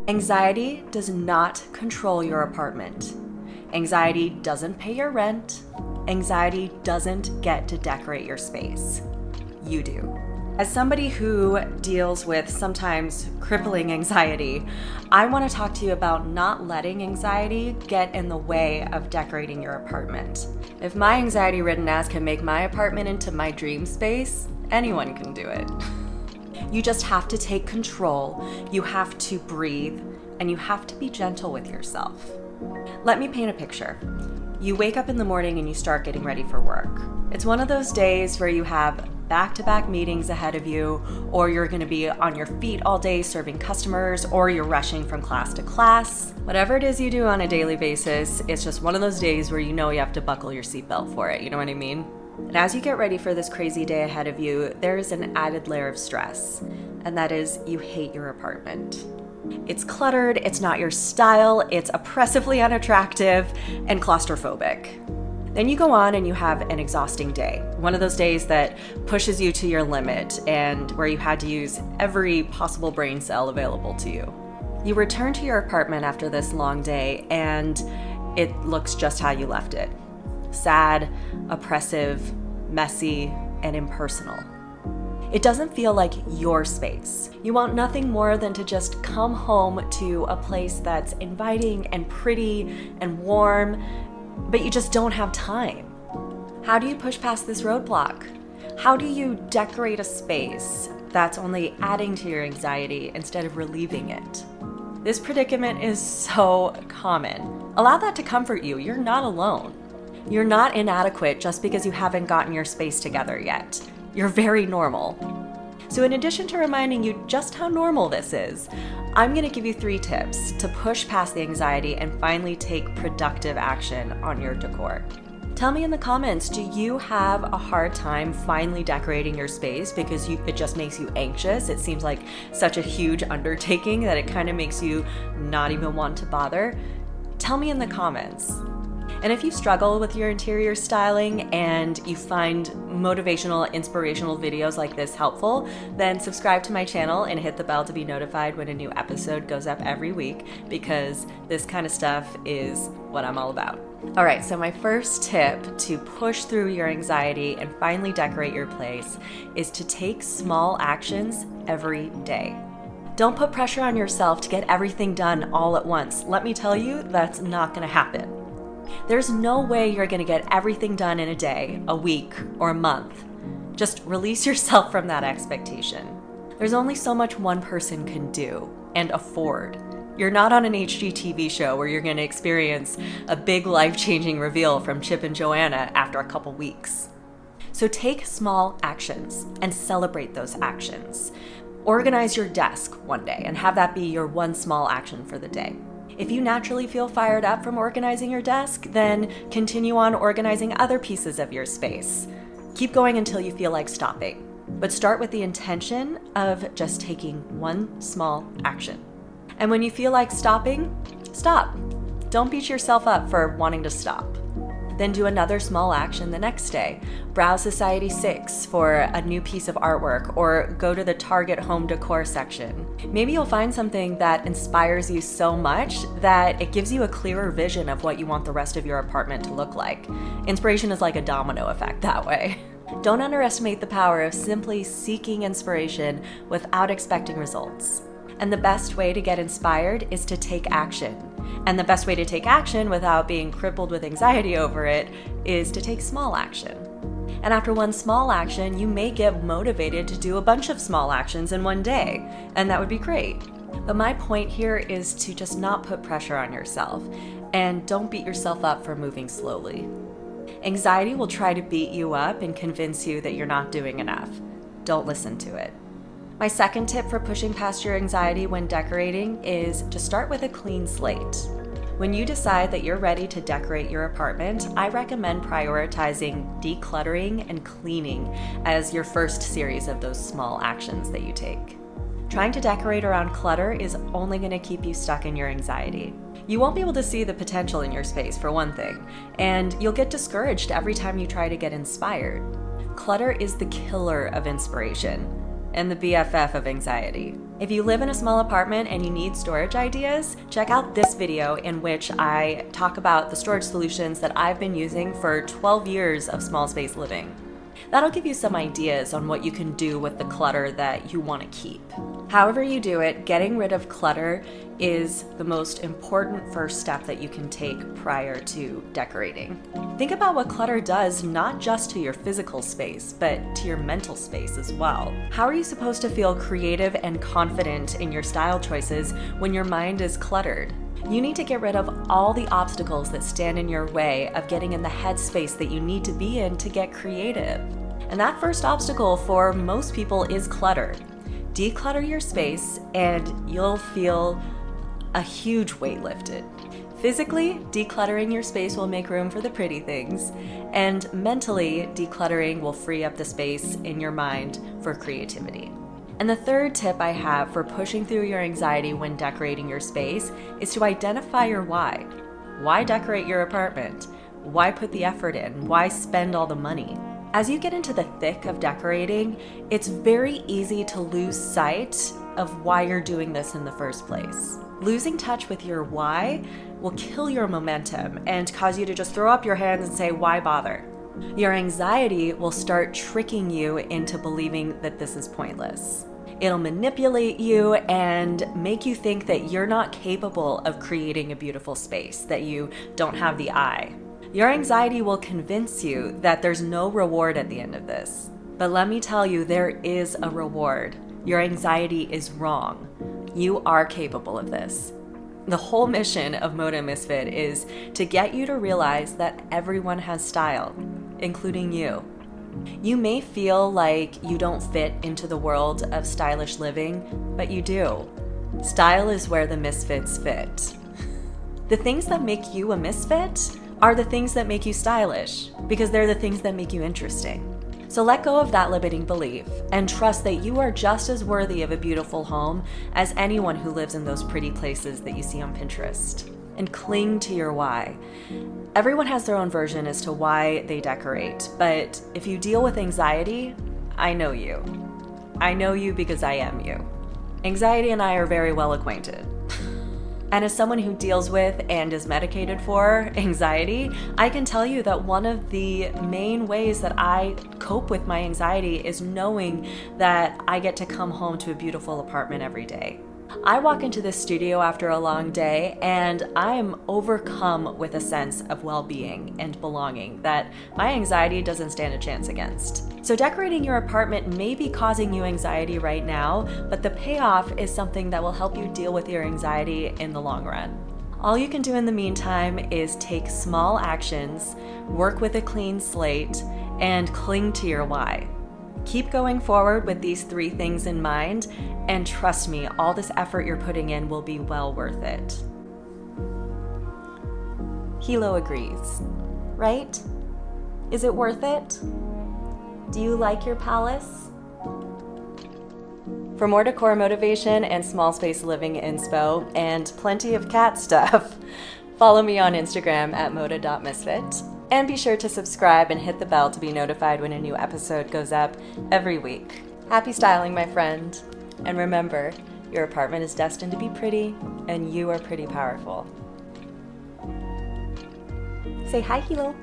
Anxiety does not control your apartment. Anxiety doesn't pay your rent. Anxiety doesn't get to decorate your space. You do. As somebody who deals with sometimes crippling anxiety, I want to talk to you about not letting anxiety get in the way of decorating your apartment. If my anxiety-ridden ass can make my apartment into my dream space, anyone can do it. You just have to take control, you have to breathe, and you have to be gentle with yourself. Let me paint a picture. You wake up in the morning and you start getting ready for work. It's one of those days where you have back-to-back meetings ahead of you, or you're going to be on your feet all day serving customers, or you're rushing from class to class. Whatever it is you do on a daily basis, it's just one of those days where you know you have to buckle your seatbelt for it, you know what I mean? And as you get ready for this crazy day ahead of you, there is an added layer of stress, and that is you hate your apartment. It's cluttered, it's not your style, it's oppressively unattractive and claustrophobic. Then you go on and you have an exhausting day, one of those days that pushes you to your limit and where you had to use every possible brain cell available to you. You return to your apartment after this long day and it looks just how you left it. Sad, oppressive, messy, and impersonal. It doesn't feel like your space. You want nothing more than to just come home to a place that's inviting and pretty and warm, but you just don't have time. How do you push past this roadblock? How do you decorate a space that's only adding to your anxiety instead of relieving it? This predicament is so common. Allow that to comfort you. You're not alone. You're not inadequate just because you haven't gotten your space together yet. You're very normal. So in addition to reminding you just how normal this is, I'm going to give you 3 tips to push past the anxiety and finally take productive action on your decor. Tell me in the comments, do you have a hard time finally decorating your space because it just makes you anxious? It seems like such a huge undertaking that it kind of makes you not even want to bother. Tell me in the comments. And if you struggle with your interior styling and you find motivational, inspirational videos like this helpful, then subscribe to my channel and hit the bell to be notified when a new episode goes up every week, because this kind of stuff is what I'm all about. All right, so my first tip to push through your anxiety and finally decorate your place is to take small actions every day. Don't put pressure on yourself to get everything done all at once. Let me tell you, that's not going to happen. There's no way you're going to get everything done in a day, a week, or a month. Just release yourself from that expectation. There's only so much one person can do and afford. You're not on an HGTV show where you're going to experience a big life-changing reveal from Chip and Joanna after a couple weeks. So take small actions and celebrate those actions. Organize your desk one day and have that be your one small action for the day. If you naturally feel fired up from organizing your desk, then continue on organizing other pieces of your space. Keep going until you feel like stopping, but start with the intention of just taking one small action. And when you feel like stopping, stop. Don't beat yourself up for wanting to stop. Then do another small action the next day. Browse Society 6 for a new piece of artwork, or go to the Target home decor section. Maybe you'll find something that inspires you so much that it gives you a clearer vision of what you want the rest of your apartment to look like. Inspiration is like a domino effect that way. Don't underestimate the power of simply seeking inspiration without expecting results. And the best way to get inspired is to take action. And the best way to take action without being crippled with anxiety over it is to take small action. And after one small action, you may get motivated to do a bunch of small actions in one day, and that would be great. But my point here is to just not put pressure on yourself, and don't beat yourself up for moving slowly. Anxiety will try to beat you up and convince you that you're not doing enough. Don't listen to it. My second tip for pushing past your anxiety when decorating is to start with a clean slate. When you decide that you're ready to decorate your apartment, I recommend prioritizing decluttering and cleaning as your first series of those small actions that you take. Trying to decorate around clutter is only going to keep you stuck in your anxiety. You won't be able to see the potential in your space, for one thing, and you'll get discouraged every time you try to get inspired. Clutter is the killer of inspiration. and the BFF of anxiety. If you live in a small apartment and you need storage ideas, check out this video in which I talk about the storage solutions that I've been using for 12 years of small space living. That'll give you some ideas on what you can do with the clutter that you want to keep. However you do it, getting rid of clutter is the most important first step that you can take prior to decorating. Think about what clutter does not just to your physical space, but to your mental space as well. How are you supposed to feel creative and confident in your style choices when your mind is cluttered? You need to get rid of all the obstacles that stand in your way of getting in the headspace that you need to be in to get creative. And that first obstacle for most people is clutter. Declutter your space and you'll feel a huge weight lifted. Physically, decluttering your space will make room for the pretty things, and mentally, decluttering will free up the space in your mind for creativity. And the third tip I have for pushing through your anxiety when decorating your space is to identify your why. Why decorate your apartment? Why put the effort in? Why spend all the money? As you get into the thick of decorating, it's very easy to lose sight of why you're doing this in the first place. Losing touch with your why will kill your momentum and cause you to just throw up your hands and say, why bother? Your anxiety will start tricking you into believing that this is pointless. It'll manipulate you and make you think that you're not capable of creating a beautiful space, that you don't have the eye. Your anxiety will convince you that there's no reward at the end of this. But let me tell you, there is a reward. Your anxiety is wrong. You are capable of this. The whole mission of Moda Misfit is to get you to realize that everyone has style, including you. You may feel like you don't fit into the world of stylish living, but you do. Style is where the misfits fit. The things that make you a misfit are the things that make you stylish, because they're the things that make you interesting. So let go of that limiting belief and trust that you are just as worthy of a beautiful home as anyone who lives in those pretty places that you see on Pinterest. And cling to your why. Everyone has their own version as to why they decorate, but if you deal with anxiety, I know you. I know you because I am you. Anxiety and I are very well acquainted. And as someone who deals with and is medicated for anxiety, I can tell you that one of the main ways that I cope with my anxiety is knowing that I get to come home to a beautiful apartment every day. I walk into this studio after a long day and I am overcome with a sense of well-being and belonging that my anxiety doesn't stand a chance against. So decorating your apartment may be causing you anxiety right now, but the payoff is something that will help you deal with your anxiety in the long run. All you can do in the meantime is take small actions, work with a clean slate, and cling to your why. Keep going forward with these 3 things in mind, and trust me, all this effort you're putting in will be well worth it. Hilo agrees, right? Is it worth it? Do you like your palace? For more decor motivation and small space living inspo, and plenty of cat stuff, follow me on Instagram at moda.misfit. And be sure to subscribe and hit the bell to be notified when a new episode goes up every week. Happy styling, my friend. And remember, your apartment is destined to be pretty, and you are pretty powerful. Say hi, Hilo.